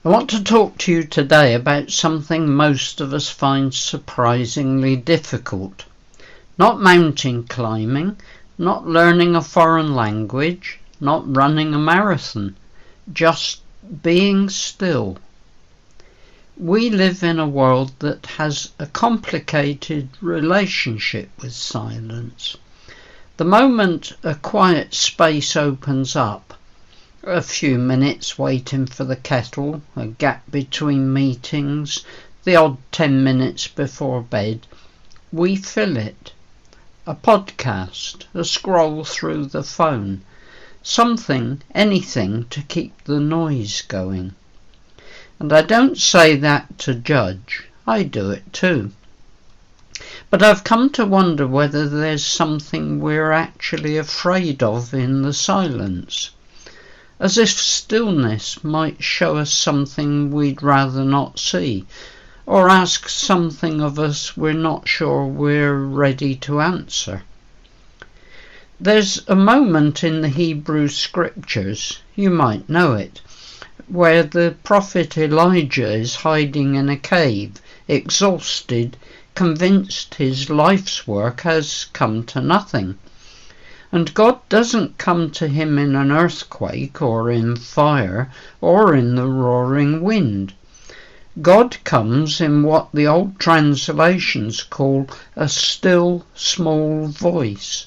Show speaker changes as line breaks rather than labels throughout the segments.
I want to talk to you today about something most of us find surprisingly difficult. Not mountain climbing, not learning a foreign language, not running a marathon, just being still. We live in a world that has a complicated relationship with silence. The moment a quiet space opens up, a few minutes waiting for the kettle, a gap between meetings, the odd 10 minutes before bed, we fill it. A podcast, a scroll through the phone, something, anything to keep the noise going. And I don't say that to judge, I do it too. But I've come to wonder whether there's something we're actually afraid of in the silence. As if stillness might show us something we'd rather not see, or ask something of us we're not sure we're ready to answer. There's a moment in the Hebrew scriptures, you might know it, where the prophet Elijah is hiding in a cave, exhausted, convinced his life's work has come to nothing. And God doesn't come to him in an earthquake or in fire or in the roaring wind. God comes in what the old translations call a still small voice.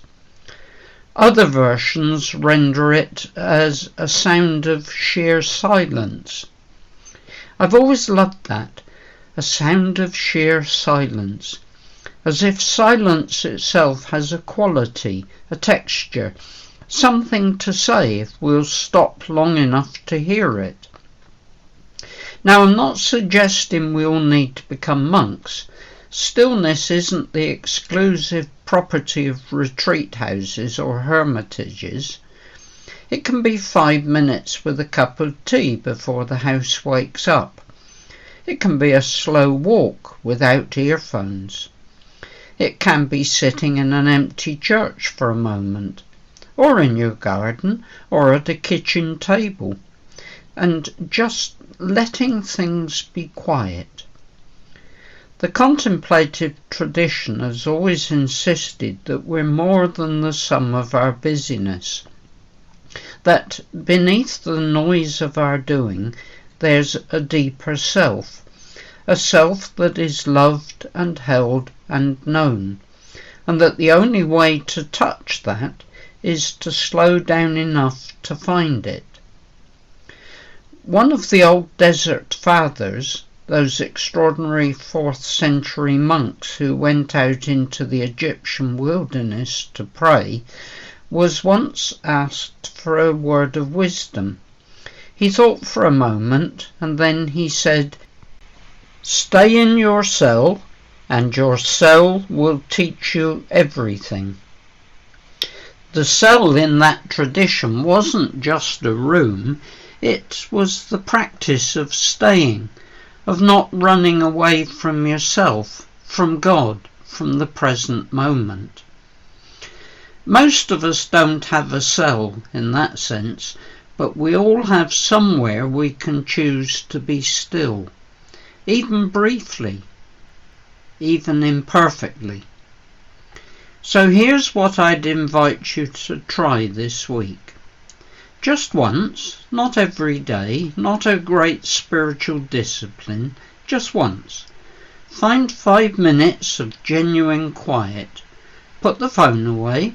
Other versions render it as a sound of sheer silence. I've always loved that, a sound of sheer silence. As if silence itself has a quality, a texture, something to say if we'll stop long enough to hear it. Now, I'm not suggesting we all need to become monks. Stillness isn't the exclusive property of retreat houses or hermitages. It can be 5 minutes with a cup of tea before the house wakes up. It can be a slow walk without earphones. It can be sitting in an empty church for a moment, or in your garden, or at a kitchen table, and just letting things be quiet. The contemplative tradition has always insisted that we're more than the sum of our busyness, that beneath the noise of our doing there's a deeper self, a self that is loved and held and known, and that the only way to touch that is to slow down enough to find it. One of the old desert fathers, those extraordinary 4th century monks who went out into the Egyptian wilderness to pray, was once asked for a word of wisdom. He thought for a moment, and then he said, "Stay in your cell, and your cell will teach you everything." The cell in that tradition wasn't just a room, it was the practice of staying, of not running away from yourself, from God, from the present moment. Most of us don't have a cell in that sense, but we all have somewhere we can choose to be still, even briefly, even imperfectly. So here's what I'd invite you to try this week. Just once, not every day, not a great spiritual discipline, just once. Find 5 minutes of genuine quiet. Put the phone away.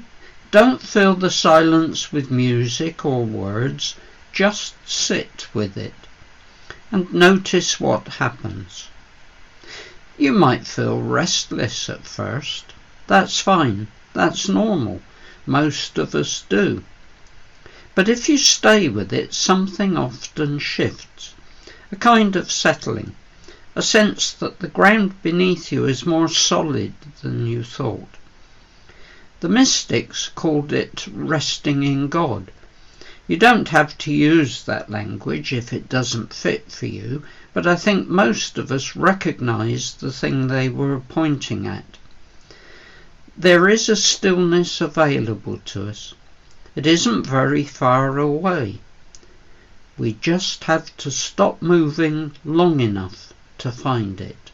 Don't fill the silence with music or words. Just sit with it and notice what happens. You might feel restless at first. That's fine. That's normal. Most of us do. But if you stay with it, something often shifts. A kind of settling. A sense that the ground beneath you is more solid than you thought. The mystics called it resting in God. You don't have to use that language if it doesn't fit for you, but I think most of us recognize the thing they were pointing at. There is a stillness available to us. It isn't very far away. We just have to stop moving long enough to find it.